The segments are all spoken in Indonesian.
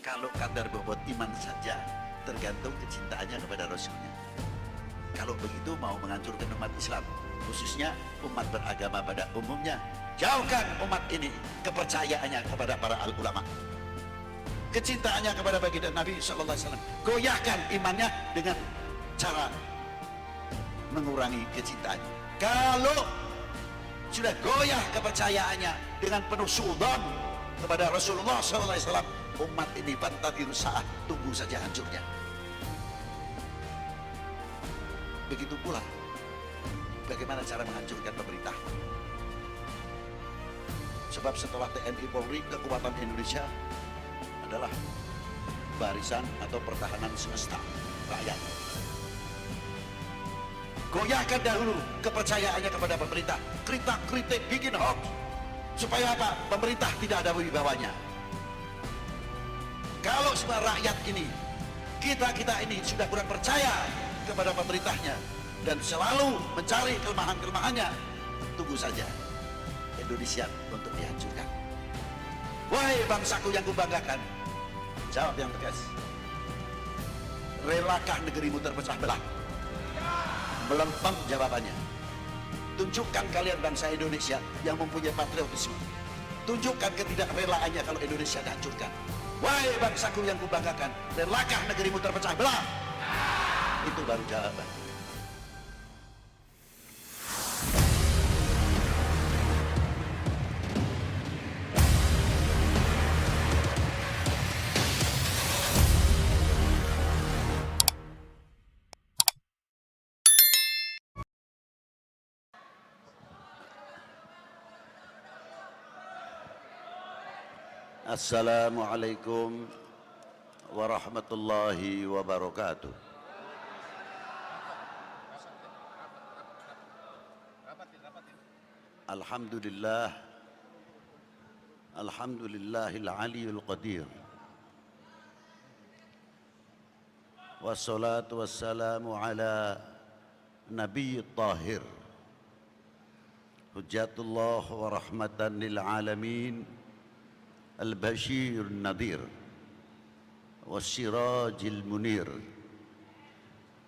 Kalau kadar bobot iman saja tergantung kecintaannya kepada Rasulnya. Kalau begitu mau menghancurkan umat Islam, khususnya umat beragama pada umumnya, jauhkan umat ini kepercayaannya kepada para ulama, kecintaannya kepada baginda Nabi SAW. Goyahkan imannya dengan cara mengurangi kecintaannya. Kalau sudah goyah kepercayaannya dengan penuh suudzon kepada Rasulullah SAW, umat ini fantadiru sa'ah, tunggu saja hancurnya. Begitu pula bagaimana cara menghancurkan pemerintah. Sebab setelah TNI Polri, kekuatan Indonesia adalah barisan atau pertahanan semesta rakyat. Goyahkan dahulu kepercayaannya kepada pemerintah. Kritik, bikin hoax. Supaya apa? Pemerintah tidak ada wibawanya. Kalau semua rakyat ini, kita ini sudah kurang percaya kepada pemerintahnya dan selalu mencari kelemahan-kelemahannya, tunggu saja Indonesia untuk dihancurkan. Wahai bangsaku yang kubanggakan, jawab yang tegas. Relakah negerimu terpecah belah? Melempem jawabannya. Tunjukkan kalian bangsa Indonesia yang mempunyai patriotisme. Tunjukkan ketidakrelaannya kalau Indonesia dihancurkan. Wahai bangsaku yang kubanggakan, relakah negerimu terpecah belah? Itu baru jawaban. Assalamualaikum warahmatullahi wabarakatuh. Alhamdulillah, alhamdulillahil aliyul qadir. Wassalatu wassalamu ala nabiyyit tahir. Hujjatullah wa rahmatan lil alamin. Al-Bashir Nadir Wassirajil Munir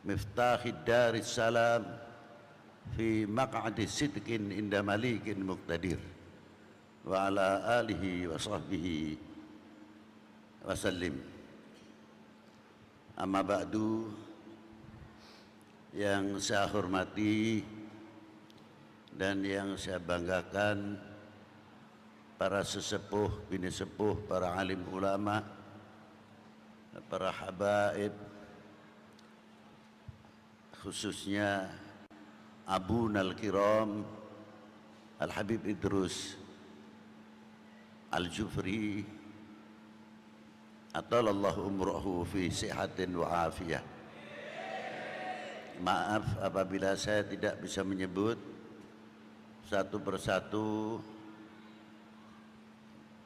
Miftahid Daris Salam Fi maq'adi sidqin inda malikin muqtadir Wa ala alihi wa sahbihi wa sallim. Amma ba'du, yang saya hormati dan yang saya banggakan para sesepuh, bini sepuh, para alim ulama, para habaib, khususnya Abuna al-Kiram Al-Habib Idrus Al-Jufri, atalallahu umruhu fi sihatin wa afiyah. Maaf apabila saya tidak bisa menyebut satu persatu,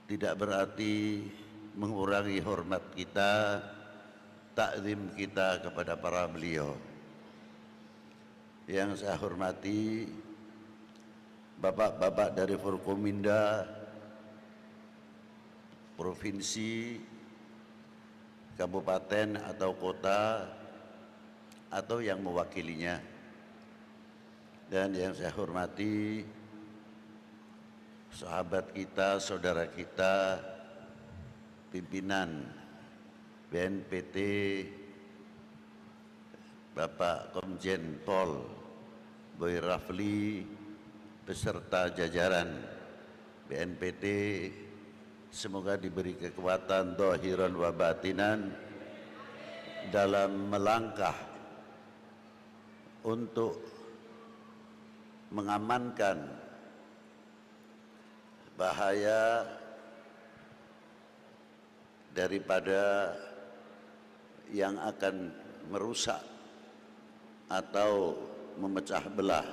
tidak berarti mengurangi hormat kita, takzim kita kepada para beliau. Yang saya hormati bapak-bapak dari Forkominda, provinsi, kabupaten atau kota, atau yang mewakilinya. Dan yang saya hormati sahabat kita, saudara kita, pimpinan BNPT, Bapak Komjen Pol Boy Rafli, beserta jajaran BNPT, semoga diberi kekuatan dhahiran wa batinan dalam melangkah untuk mengamankan bahaya daripada yang akan merusak atau memecah belah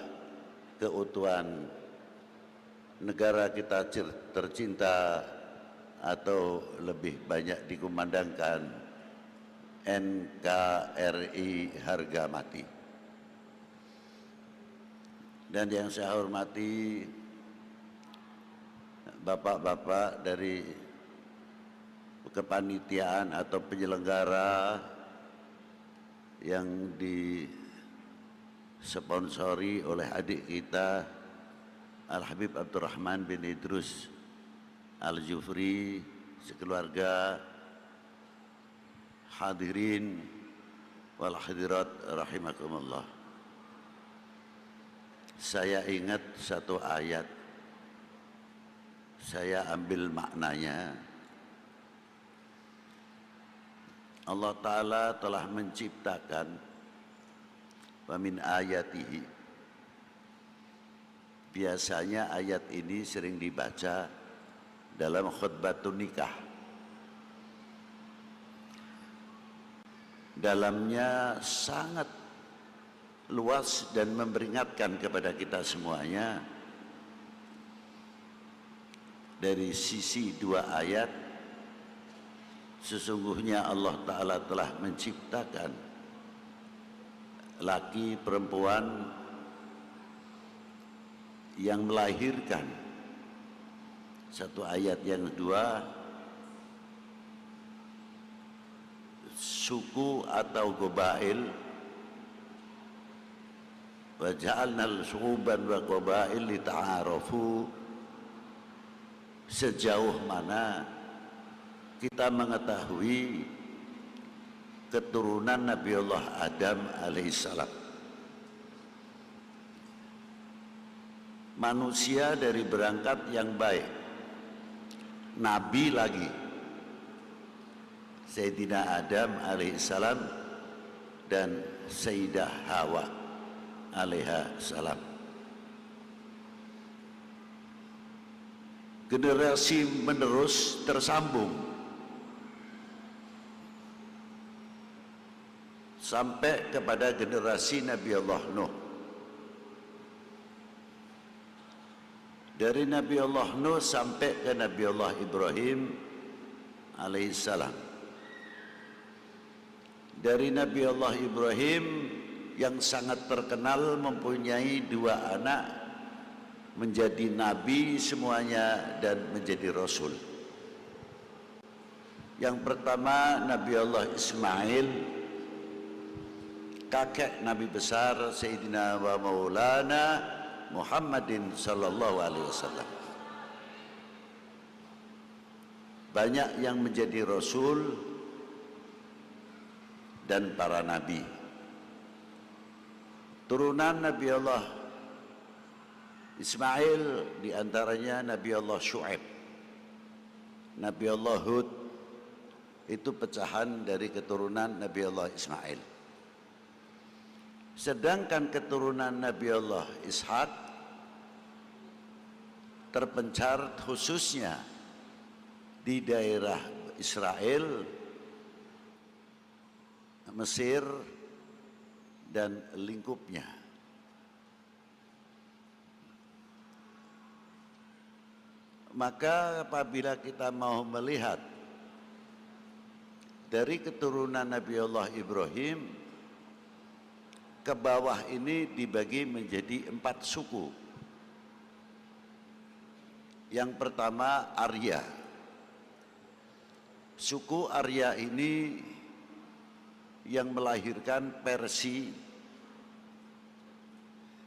keutuhan negara kita tercinta, atau lebih banyak dikumandangkan NKRI harga mati. Dan yang saya hormati bapak-bapak dari kepanitiaan atau penyelenggara yang disponsori oleh adik kita Al-Habib Abdurrahman bin Idrus Al-Jufri, sekeluarga, hadirin wal hadirat rahimakumullah. Saya ingat satu ayat, saya ambil maknanya. Allah Ta'ala telah menciptakan wa min ayatihi. Biasanya ayat ini sering dibaca dalam khutbatun nikah. Dalamnya sangat luas dan memperingatkan kepada kita semuanya dari sisi dua ayat. Sesungguhnya Allah Ta'ala telah menciptakan laki perempuan yang melahirkan. Satu ayat yang kedua, suku atau qabail, wa ja'alnal syu'uban wa qabail lita'arafu. Sejauh mana kita mengetahui keturunan Nabiullah Adam alaihissalam. Manusia dari berangkat yang baik, Nabi lagi, Sayyidina Adam alaihissalam dan Sayyidah Hawa alaihissalam. Generasi menerus tersambung sampai kepada generasi Nabi Allah Nuh. Dari Nabi Allah Nuh sampai ke Nabi Allah Ibrahim alaihissalam. Dari Nabi Allah Ibrahim yang sangat terkenal mempunyai dua anak, menjadi nabi semuanya dan menjadi rasul. Yang pertama Nabi Allah Ismail, kakek Nabi besar Sayyidina wa Maulana Muhammadin sallallahu alaihi wasallam. Banyak yang menjadi rasul dan para nabi. Turunan Nabi Allah Ismail diantaranya Nabi Allah Syu'aib, Nabi Allah Hud, itu pecahan dari keturunan Nabi Allah Ismail. Sedangkan keturunan Nabi Allah Ishak terpencar khususnya di daerah Israel, Mesir dan lingkupnya. Maka apabila kita mau melihat dari keturunan Nabi Allah Ibrahim, ke bawah ini dibagi menjadi 4 suku. Yang pertama Arya. Suku Arya ini yang melahirkan Persia,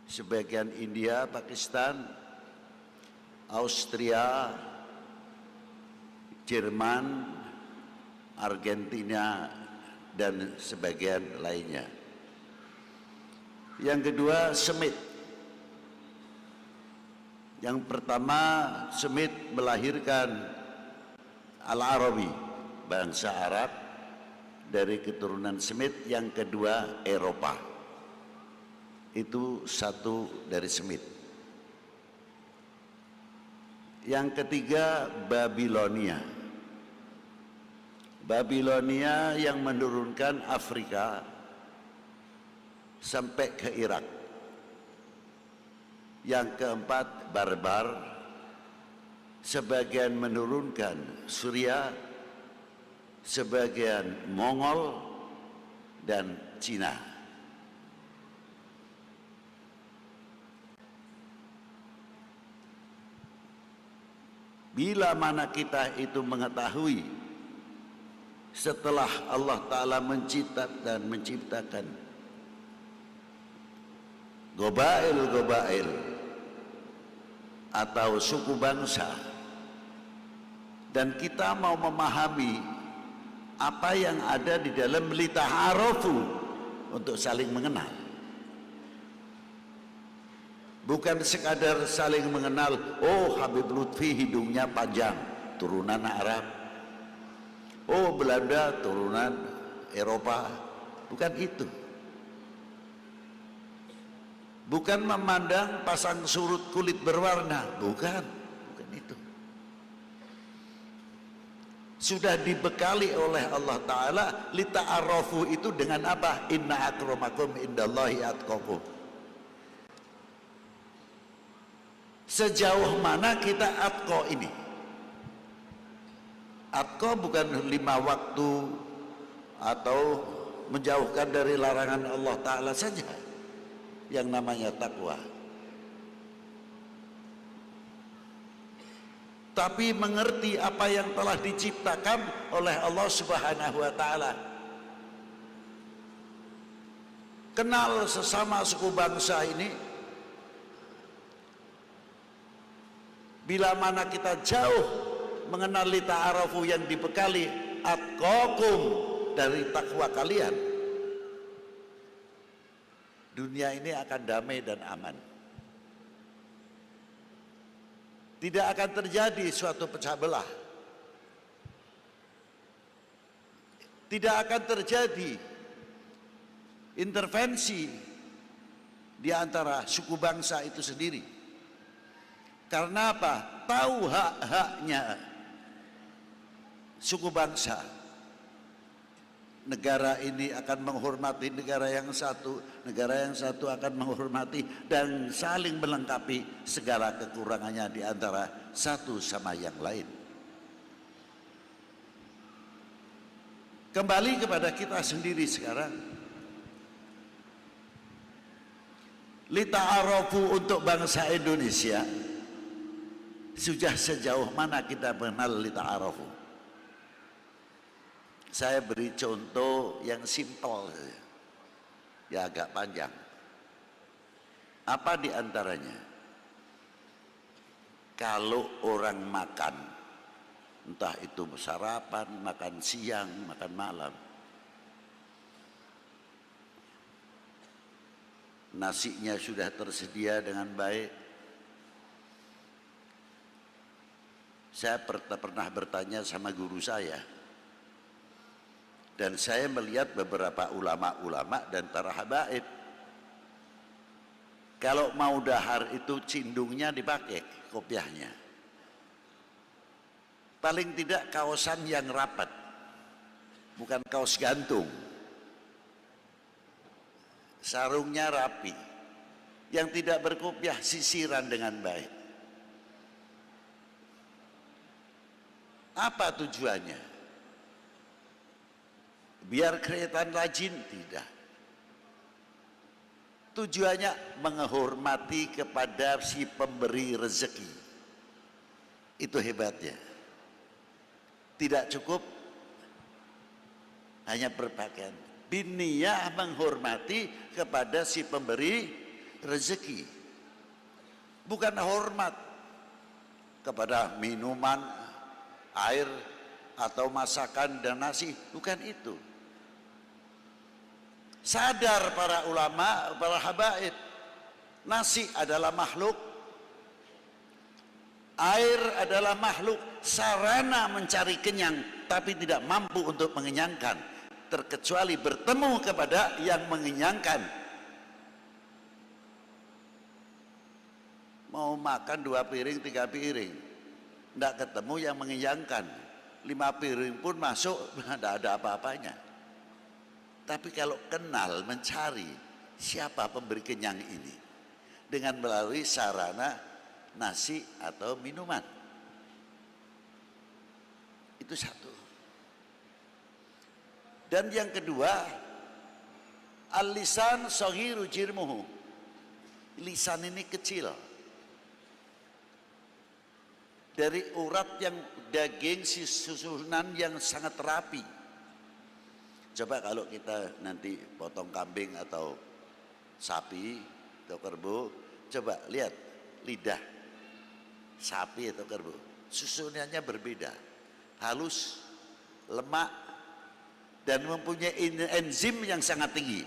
sebagian India, Pakistan, Austria, Jerman, Argentina, dan sebagian lainnya. Yang kedua Semit. Yang pertama Semit melahirkan Al-Arabi, bangsa Arab dari keturunan Semit. Yang kedua Eropa, itu satu dari Semit. Yang ketiga Babilonia. Babilonia yang menurunkan Afrika sampai ke Irak. Yang keempat Barbar, sebagian menurunkan Suriah, sebagian Mongol dan Cina. Bila mana kita itu mengetahui setelah Allah Ta'ala menciptakan gobail atau suku bangsa, dan kita mau memahami apa yang ada di dalam lita'arafu untuk saling mengenal, bukan sekadar saling mengenal. Oh, Habib Lutfi hidungnya panjang, turunan Arab. Oh, Belanda turunan Eropa. Bukan itu. Bukan memandang pasang surut kulit berwarna, bukan itu. Sudah dibekali oleh Allah Ta'ala lita'arafu itu dengan apa? Inna akramakum indallahi atqakum. Sejauh mana kita atqa ini? Atqa bukan 5 waktu atau menjauhkan dari larangan Allah Ta'ala saja yang namanya takwa, tapi mengerti apa yang telah diciptakan oleh Allah Subhanahu wa Ta'ala. Kenal sesama suku bangsa ini. Bila mana kita jauh mengenal lita'arafu yang dibekali atqakum dari takwa kalian, dunia ini akan damai dan aman. Tidak akan terjadi suatu pecah belah. Tidak akan terjadi intervensi di antara suku bangsa itu sendiri. Karena apa? Tahu hak-haknya suku bangsa. Negara ini akan menghormati negara yang satu akan menghormati dan saling melengkapi segala kekurangannya di antara satu sama yang lain. Kembali kepada kita sendiri sekarang. Lita'arafu untuk bangsa Indonesia, sudah sejauh mana kita mengenal lita'arafu? Saya beri contoh yang simpel, ya agak panjang. Apa di antaranya? Kalau orang makan, entah itu sarapan, makan siang, makan malam, nasinya sudah tersedia dengan baik. Saya pernah bertanya sama guru saya, dan saya melihat beberapa ulama-ulama dan para habaib, kalau mau dahar itu cindungnya dipakai, kopiahnya. Paling tidak kaosan yang rapat, bukan kaos gantung. Sarungnya rapi, yang tidak berkopiah sisiran dengan baik. Apa tujuannya? Biar kelihatan rajin? Tidak. Tujuannya menghormati kepada si pemberi rezeki. Itu hebatnya. Tidak cukup hanya berpakaian. Biniyah menghormati kepada si pemberi rezeki. Bukan hormat kepada minuman, air, atau masakan dan nasi. Bukan itu. Sadar para ulama, para habaib, nasi adalah makhluk, air adalah makhluk, sarana mencari kenyang, tapi tidak mampu untuk mengenyangkan, terkecuali bertemu kepada yang mengenyangkan. Mau makan 2 piring, 3 piring, tidak ketemu yang mengenyangkan. 5 piring pun masuk, tidak ada apa-apanya. Tapi kalau kenal, mencari siapa pemberi kenyang ini, dengan melalui sarana nasi atau minuman, itu satu. Dan yang kedua, al-lisan saghiru jirmuhu. Lisan ini kecil, dari urat yang daging susunan yang sangat rapi, Coba kalau kita nanti potong kambing atau sapi atau kerbau, coba lihat lidah sapi atau kerbau, susunannya berbeda, halus, lemak, dan mempunyai enzim yang sangat tinggi.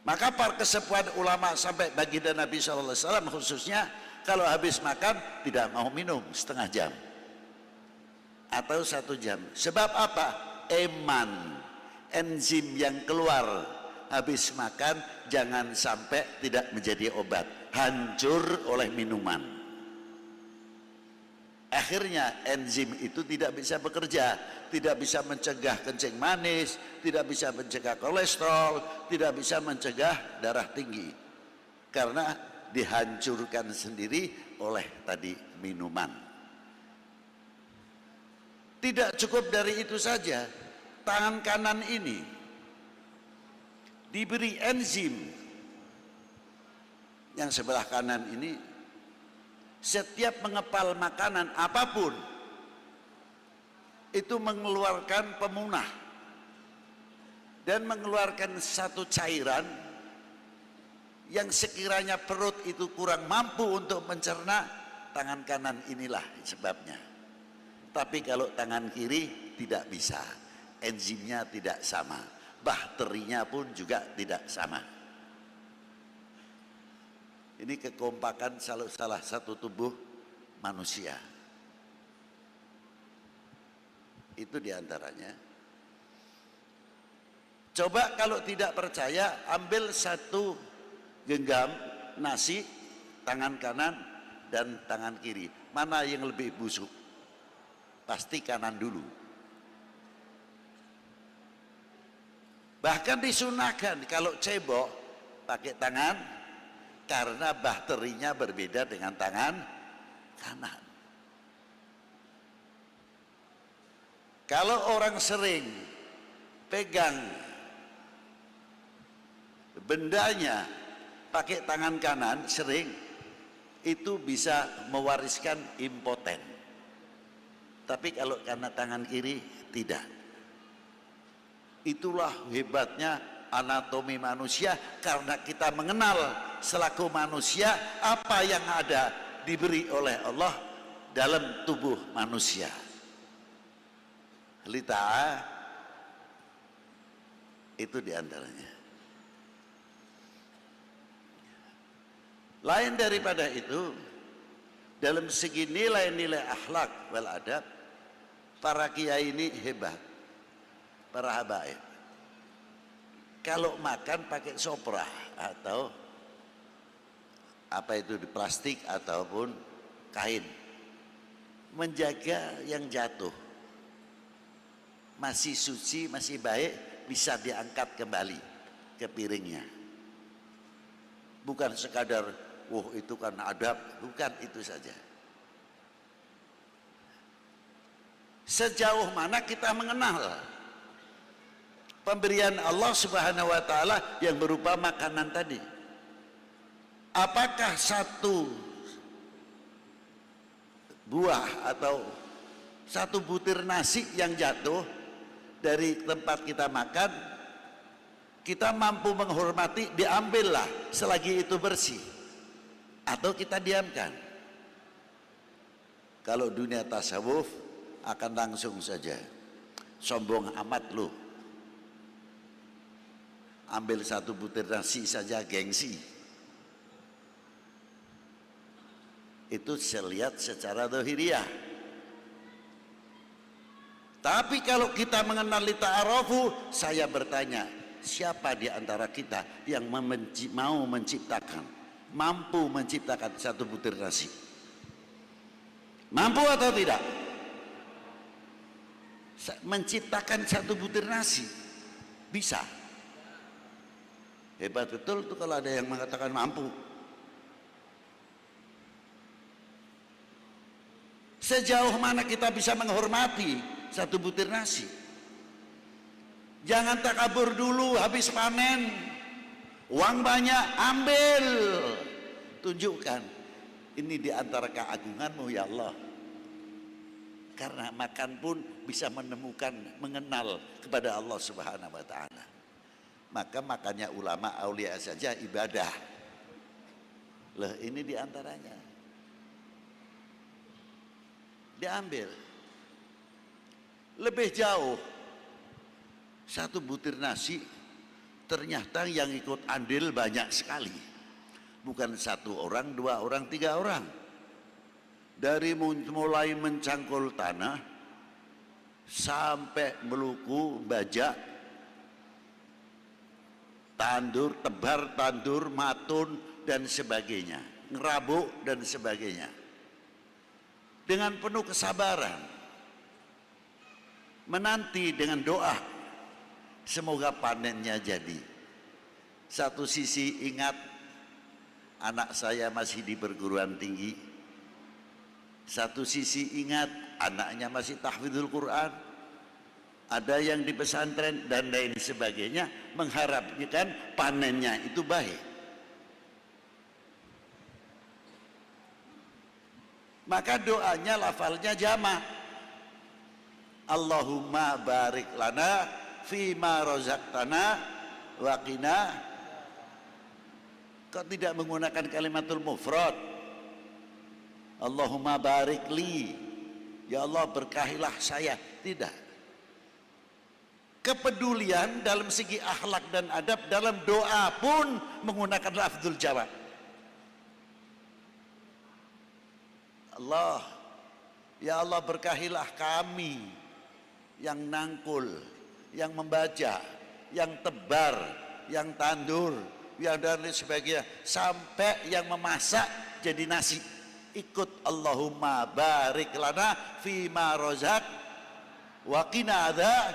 Maka para kesepuhan ulama sampai baginda Nabi SAW khususnya, kalau habis makan tidak mau minum setengah jam atau 1 jam. Sebab apa? Eman, enzim yang keluar habis makan jangan sampai tidak menjadi obat, hancur oleh minuman. Akhirnya enzim itu tidak bisa bekerja, tidak bisa mencegah kencing manis, tidak bisa mencegah kolesterol, tidak bisa mencegah darah tinggi, karena dihancurkan sendiri oleh tadi minuman. Tidak cukup dari itu saja, tangan kanan ini diberi enzim yang sebelah kanan ini, setiap mengepal makanan apapun itu mengeluarkan pemunah dan mengeluarkan satu cairan yang sekiranya perut itu kurang mampu untuk mencerna, tangan kanan inilah sebabnya. Tapi kalau tangan kiri tidak bisa, enzimnya tidak sama, bakterinya pun juga tidak sama. Ini kekompakan salah satu tubuh manusia. Itu diantaranya. Coba kalau tidak percaya, ambil satu genggam nasi, tangan kanan dan tangan kiri, mana yang lebih busuk? Pasti kanan dulu. Bahkan disunahkan kalau cebok pakai tangan, karena bakterinya berbeda dengan tangan kanan. Kalau orang sering pegang bendanya pakai tangan kanan sering, itu bisa mewariskan impoten. Tapi kalau karena tangan kiri tidak. Itulah hebatnya anatomi manusia, karena kita mengenal selaku manusia apa yang ada diberi oleh Allah dalam tubuh manusia. Lita'a itu diantaranya. Lain daripada itu, dalam segi nilai-nilai akhlak wal adab, para kiai ini hebat, para habaib. Kalau makan pakai soprah atau apa itu di plastik ataupun kain, menjaga yang jatuh masih suci, masih baik, bisa diangkat kembali ke piringnya. Bukan sekadar, wah itu kan adab, bukan itu saja. Sejauh mana kita mengenal pemberian Allah Subhanahu wa taala yang berupa makanan tadi? Apakah satu buah atau satu butir nasi yang jatuh dari tempat kita makan, kita mampu menghormati, diambillah selagi itu bersih, atau kita diamkan? Kalau dunia tasawuf akan langsung saja, sombong amat lu, ambil satu butir nasi saja gengsi. Itu saya lihat secara zahiriyah. Tapi kalau kita mengenal ta'arufu, saya bertanya, siapa di antara kita yang mau menciptakan, mampu menciptakan satu butir nasi? Mampu atau tidak? Menciptakan satu butir nasi bisa. Hebat betul tuh kalau ada yang mengatakan mampu. Sejauh mana kita bisa menghormati satu butir nasi? Jangan takabur dulu, habis panen uang banyak, ambil, tunjukkan ini di antara keagunganmu ya Allah. Karena makan pun bisa menemukan, mengenal kepada Allah Subhanahu wa taala. Maka makannya ulama aulia saja ibadah. Lah ini diantaranya. Diambil. Lebih jauh. Satu butir nasi ternyata yang ikut andil banyak sekali. Bukan satu orang, dua orang, tiga orang. Dari mulai mencangkul tanah sampai meluku, bajak, tandur, tebar, tandur, matun dan sebagainya, ngerabuk dan sebagainya. Dengan penuh kesabaran, menanti dengan doa, semoga panennya jadi. Satu sisi ingat anak saya masih di perguruan tinggi. Satu sisi ingat anaknya masih tahfidzul Quran, ada yang di pesantren dan lain sebagainya, mengharapkan panennya itu baik. Maka doanya lafalnya jamak. Allahumma barik lana fima rozaqtana wa qina. Kok tidak menggunakan kalimatul mufrad? Allahumma barik li, ya Allah berkahilah saya. Tidak. Kepedulian dalam segi akhlak dan adab dalam doa pun menggunakan lafzul jawab. Allah, ya Allah berkahilah kami yang nangkul, yang membaca, yang tebar, yang tandur, yang dan lain sebagainya, sampai yang memasak jadi nasi. Ikut Allahumma barik lana fima rozak wa qina adzab,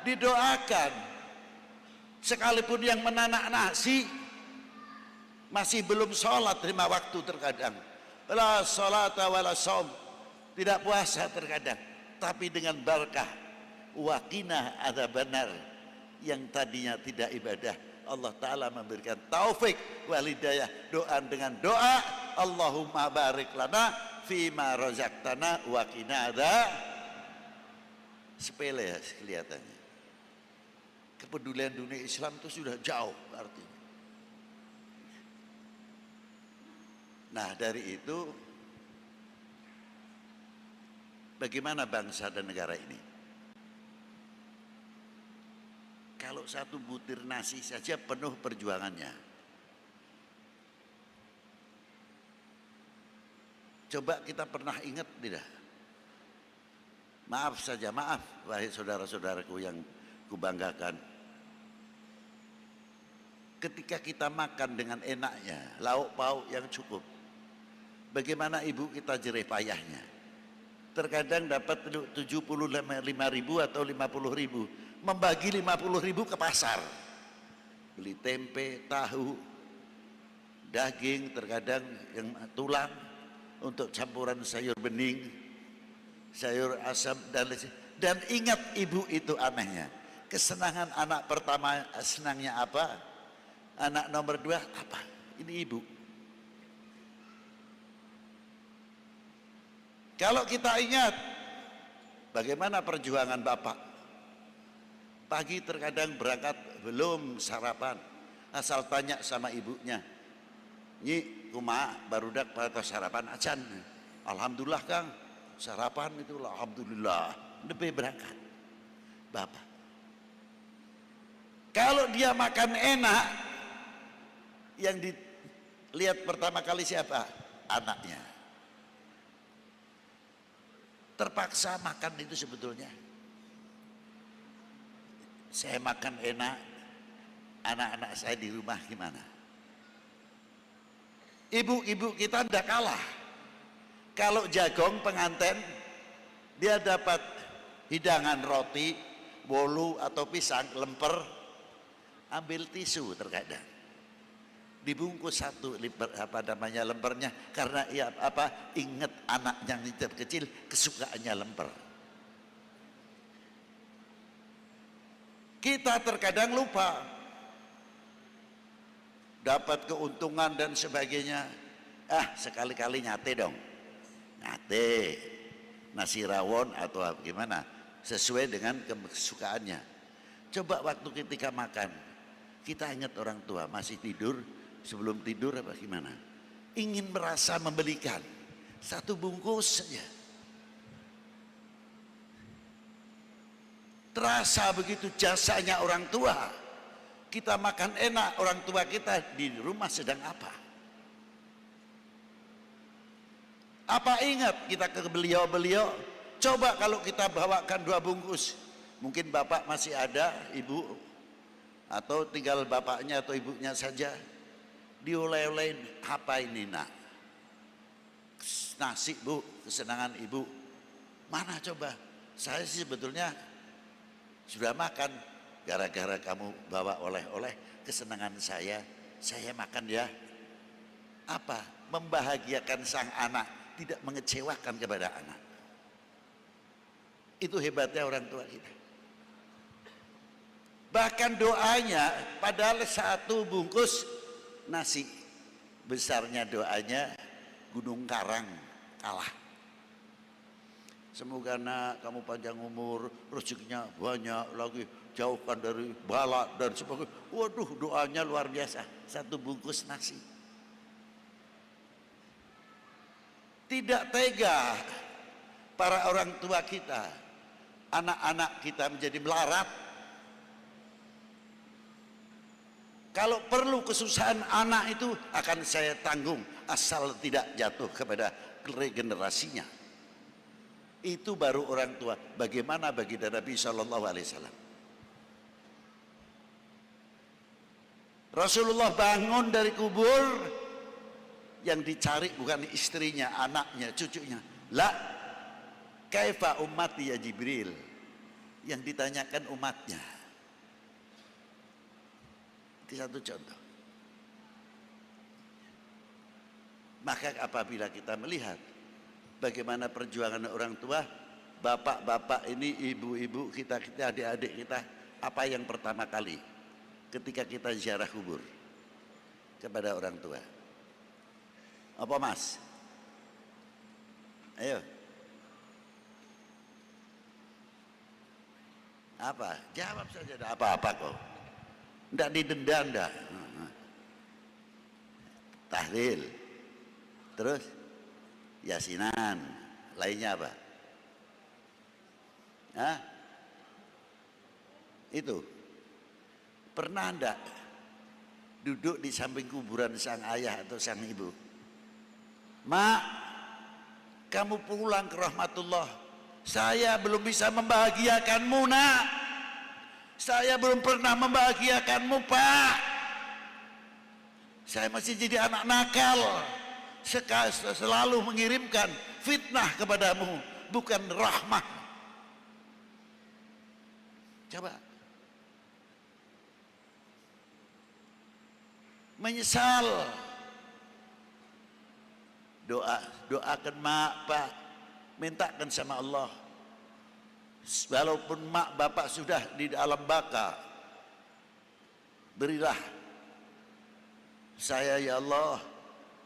didoakan. Sekalipun yang menanak nasi masih belum sholat 5 waktu terkadang, la sholata wala shaum, tidak puasa terkadang, tapi dengan berkah wa qina adzabannar, yang tadinya tidak ibadah, Allah Ta'ala memberikan taufik wal hidayah. Doa dengan doa, Allahumma barik lana fima rozaqtana wa qina adzab. Sepele ya kelihatannya. Kepedulian dunia Islam itu sudah jauh artinya. Nah dari itu, bagaimana bangsa dan negara ini? Kalau satu butir nasi saja penuh perjuangannya. Coba kita pernah ingat tidak? Maaf saja, maaf wahai saudara-saudaraku yang kubanggakan. Ketika kita makan dengan enaknya, lauk pauk yang cukup, bagaimana ibu kita jerih payahnya? Terkadang dapat 75.000 atau 50.000. Membagi 50.000 ke pasar, beli tempe, tahu, daging, terkadang yang tulang untuk campuran sayur bening, sayur asam dan ingat ibu itu anehnya, kesenangan anak pertama senangnya apa, anak nomor 2 apa, ini ibu. Kalau kita ingat bagaimana perjuangan bapak, pagi terkadang berangkat belum sarapan, asal tanya sama ibunya, nyi kumaha barudak pada sarapan acan. Alhamdulillah Kang, sarapan itu alhamdulillah, lebih berangkat bapak. Kalau dia makan enak, yang dilihat pertama kali siapa? Anaknya. Terpaksa makan itu sebetulnya. Saya makan enak, anak-anak saya di rumah gimana? Ibu-ibu kita tidak kalah. Kalau jagong pengantin, dia dapat hidangan roti, bolu atau pisang, lemper, ambil tisu terkadang. Dibungkus satu lempernya, karena ingat anak yang kecil kesukaannya lemper. Kita terkadang lupa, dapat keuntungan dan sebagainya, sekali-kali nyate dong, nyate, nasi rawon atau gimana, sesuai dengan kesukaannya. Coba waktu ketika makan, kita ingat orang tua masih tidur, sebelum tidur apa gimana, ingin merasa membelikan satu bungkus saja. Terasa begitu jasanya orang tua. Kita makan enak, orang tua kita di rumah sedang apa? Apa ingat kita ke beliau-beliau? Coba kalau kita bawakan 2 bungkus, mungkin bapak masih ada, ibu, atau tinggal bapaknya atau ibunya saja, dioleh-olehin, apa ini nak? Nasi bu, kesenangan ibu. Mana coba? Saya sih sebetulnya sudah makan, gara-gara kamu bawa oleh-oleh kesenangan saya makan ya. Apa? Membahagiakan sang anak, tidak mengecewakan kepada anak. Itu hebatnya orang tua kita. Bahkan doanya, padahal 1 bungkus nasi, besarnya doanya gunung karang kalah. Semoga nak kamu panjang umur, rezekinya banyak lagi, jauhkan dari bala dan sebagainya. Waduh, doanya luar biasa. 1 bungkus nasi. Tidak tega para orang tua kita, anak-anak kita menjadi melarat. Kalau perlu kesusahan anak itu akan saya tanggung, asal tidak jatuh kepada regenerasinya. Itu baru orang tua. Bagaimana baginda Nabi Shallallahu Alaihi Wasallam? Rasulullah bangun dari kubur, yang dicari bukan istrinya, anaknya, cucunya. La, kaifa ummati ya Jibril? Yang ditanyakan umatnya. Itu satu contoh. Maka apabila kita melihat bagaimana perjuangan orang tua, bapak-bapak ini, ibu-ibu kita, adik-adik kita, apa yang pertama kali ketika kita ziarah kubur kepada orang tua? Apa mas? Ayo. Apa? Jawab saja, ada apa-apa kok. Tidak didenda, enggak. Tahlil. Terus yasinan. Lainnya apa? Hah? Itu. Pernah enggak duduk di samping kuburan sang ayah atau sang ibu? Mak, kamu pulang ke rahmatullah. Saya belum bisa membahagiakanmu nak. Saya belum pernah membahagiakanmu pak. Saya masih jadi anak nakal. Selalu mengirimkan fitnah kepadamu, bukan rahmah. Coba. Menyesal. Doakan mak, pak, mintakan sama Allah. Walaupun mak bapak sudah di alam baka, berilah saya ya Allah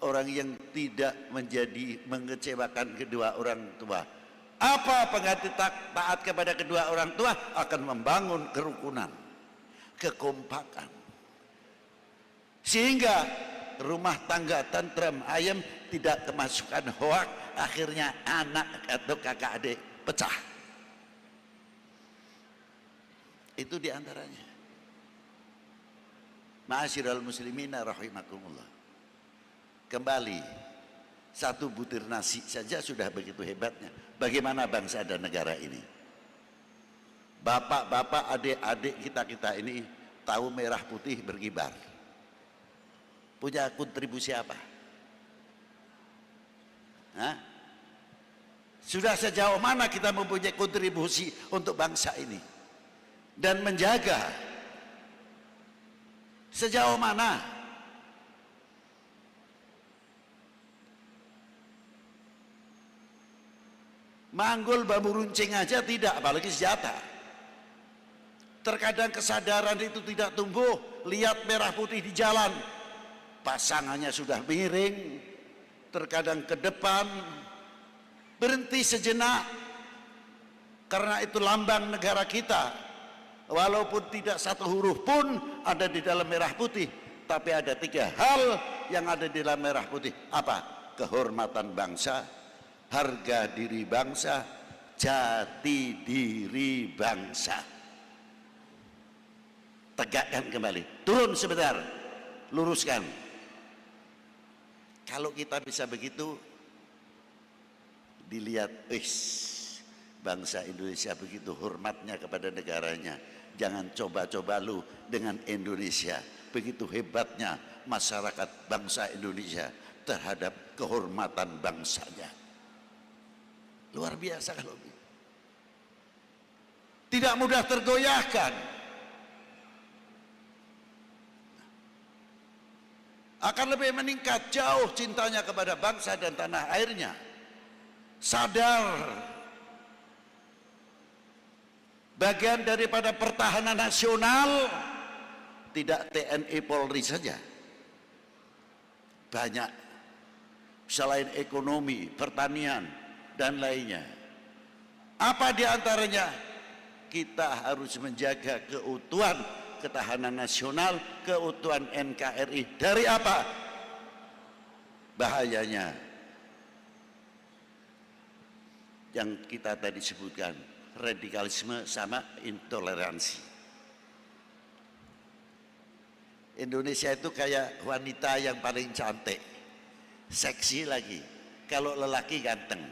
orang yang tidak menjadi mengecewakan kedua orang tua. Apa pengganti taat kepada kedua orang tua? Akan membangun kerukunan, kekompakan, sehingga rumah tangga tentram ayam, tidak kemasukan hoak, akhirnya anak atau kakak adik pecah. Itu diantaranya. Ma'asyiral muslimina rahimakumullah. Kembali, 1 butir nasi saja sudah begitu hebatnya. Bagaimana bangsa dan negara ini? Bapak-bapak, adik-adik kita ini tahu merah putih berkibar. Punya kontribusi apa? Hah? Sudah sejauh mana kita mempunyai kontribusi untuk bangsa ini dan menjaga? Sejauh mana? Manggul bambu runcing aja tidak, apalagi senjata. Terkadang kesadaran itu tidak tumbuh. Lihat merah putih di jalan, pasangannya sudah miring, terkadang ke depan, Berhenti sejenak, karena itu lambang negara kita. Walaupun tidak satu huruf pun ada di dalam merah putih, tapi ada 3 hal yang ada di dalam merah putih. Apa? Kehormatan bangsa, harga diri bangsa, jati diri bangsa. Tegakkan kembali, turun sebentar, luruskan. Kalau kita bisa begitu, dilihat, bangsa Indonesia begitu hormatnya kepada negaranya. Jangan coba-coba lu dengan Indonesia. Begitu hebatnya masyarakat bangsa Indonesia terhadap kehormatan bangsanya. Luar biasa kalau tidak mudah tergoyahkan. Akan lebih meningkat jauh cintanya kepada bangsa dan tanah airnya. Sadar bagian daripada pertahanan nasional tidak TNI Polri saja, banyak selain ekonomi, pertanian dan lainnya. Apa diantaranya? Kita harus menjaga keutuhan ketahanan nasional, keutuhan NKRI. Dari apa? Bahayanya yang kita tadi sebutkan, radikalisme sama intoleransi. Indonesia itu kayak wanita yang paling cantik, seksi lagi. Kalau lelaki ganteng,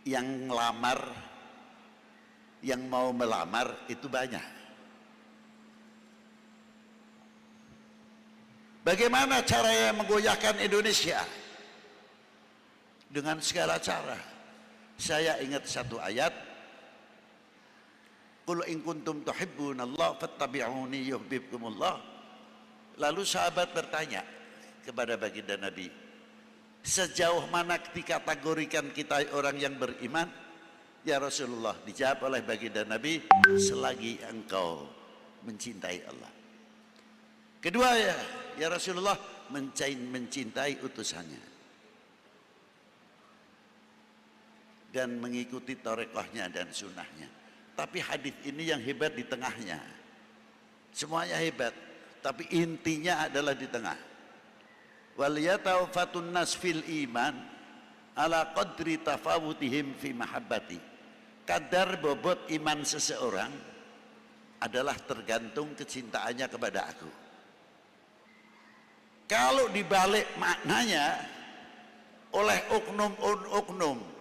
yang ngelamar, yang mau melamar itu banyak. Bagaimana caranya menggoyahkan Indonesia? Dengan segala cara. Saya ingat satu ayat, qul in kuntum tuhibbunallah fattabi'uni yuhibbukumullah. Lalu sahabat bertanya kepada baginda Nabi, sejauh mana dikategorikan kita orang yang beriman? Ya Rasulullah, dijawab oleh baginda Nabi, selagi engkau mencintai Allah. Kedua, ya Rasulullah, mencintai utusannya dan mengikuti torekohnya dan sunnahnya. Tapi hadis ini yang hebat di tengahnya. Semuanya hebat, tapi intinya adalah di tengah. Wal yatawfatun nas fil iman ala qadri tafawutihim fi mahabbati. Kadar bobot iman seseorang adalah tergantung kecintaannya kepada aku. Kalau dibalik maknanya oleh oknum-oknum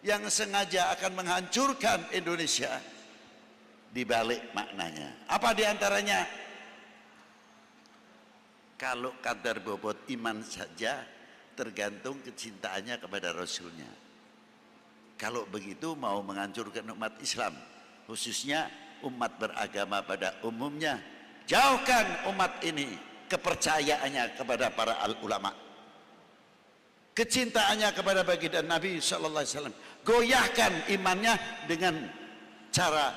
yang sengaja akan menghancurkan Indonesia, dibalik maknanya. Apa diantaranya? Kalau kadar bobot iman saja tergantung kecintaannya kepada Rasulnya. Kalau begitu mau menghancurkan umat Islam, khususnya umat beragama pada umumnya, jauhkan umat ini kepercayaannya kepada para ulama, kecintaannya kepada baginda Nabi sallallahu alaihi wasallam. Goyahkan imannya dengan cara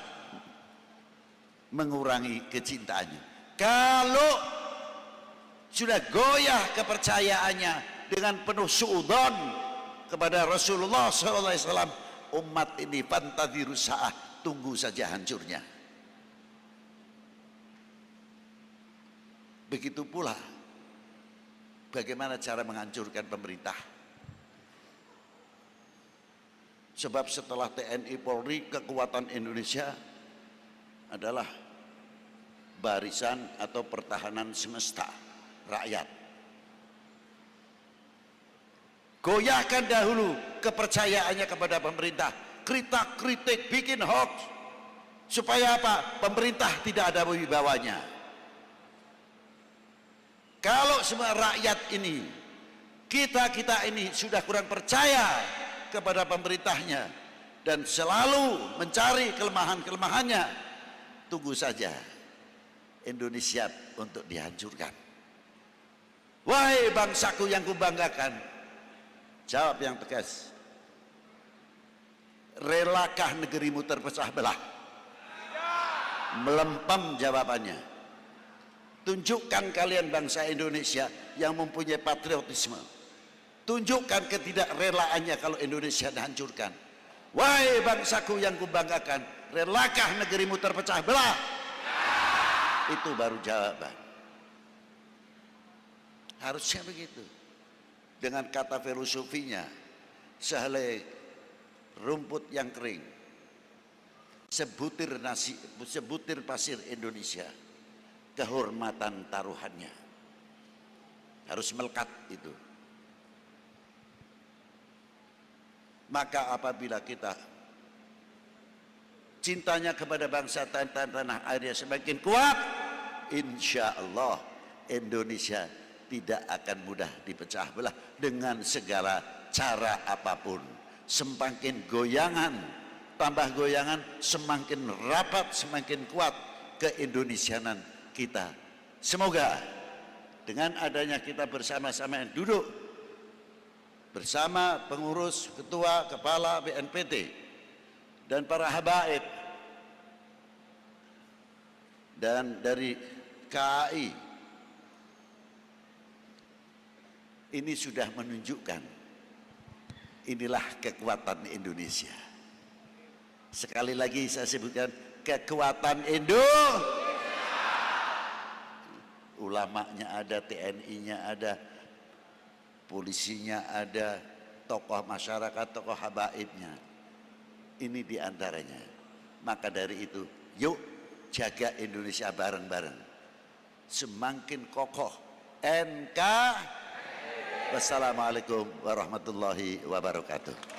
mengurangi kecintaannya. Kalau sudah goyah kepercayaannya dengan penuh suudzon kepada Rasulullah sallallahu alaihi wasallam, umat ini fantadhiru sa'ah, tunggu saja hancurnya. Begitu pula bagaimana cara menghancurkan pemerintah. Sebab setelah TNI Polri, kekuatan Indonesia adalah barisan atau pertahanan semesta rakyat. Goyahkan dahulu kepercayaannya kepada pemerintah. Kritik, bikin hoax. Supaya apa? Pemerintah tidak ada wibawanya. Kalau semua rakyat ini, kita ini sudah kurang percaya kepada pemerintahnya dan selalu mencari kelemahan-kelemahannya, tunggu saja Indonesia untuk dihancurkan. Wahai bangsaku yang kubanggakan, jawab yang tegas. Relakah negerimu terpecah belah? Melempem jawabannya. Tunjukkan kalian bangsa Indonesia yang mempunyai patriotisme, Tunjukkan ketidakrelaannya kalau Indonesia dihancurkan. Wahai bangsaku yang kubanggakan, relakah negerimu terpecah belah? Itu baru jawaban. Harusnya begitu. Dengan kata filosofinya, sehelai rumput yang kering, sebutir nasi, sebutir pasir Indonesia, kehormatan taruhannya. Harus melekat itu. Maka apabila kita cintanya kepada bangsa tanah airnya semakin kuat, insya Allah Indonesia tidak akan mudah dipecah belah dengan segala cara apapun. Semakin goyangan, tambah goyangan, semakin rapat, semakin kuat keindonesianan kita. Semoga dengan adanya kita bersama-sama yang duduk bersama pengurus, ketua, kepala BNPT dan para habaib dan dari KAI, ini sudah menunjukkan inilah kekuatan Indonesia. Sekali lagi saya sebutkan kekuatan Indonesia. Ulamanya ada, TNI-nya ada, polisinya ada, tokoh masyarakat, tokoh habaibnya. Ini diantaranya. Maka dari itu, yuk jaga Indonesia bareng-bareng. Semakin kokoh. NK. Wassalamualaikum warahmatullahi wabarakatuh.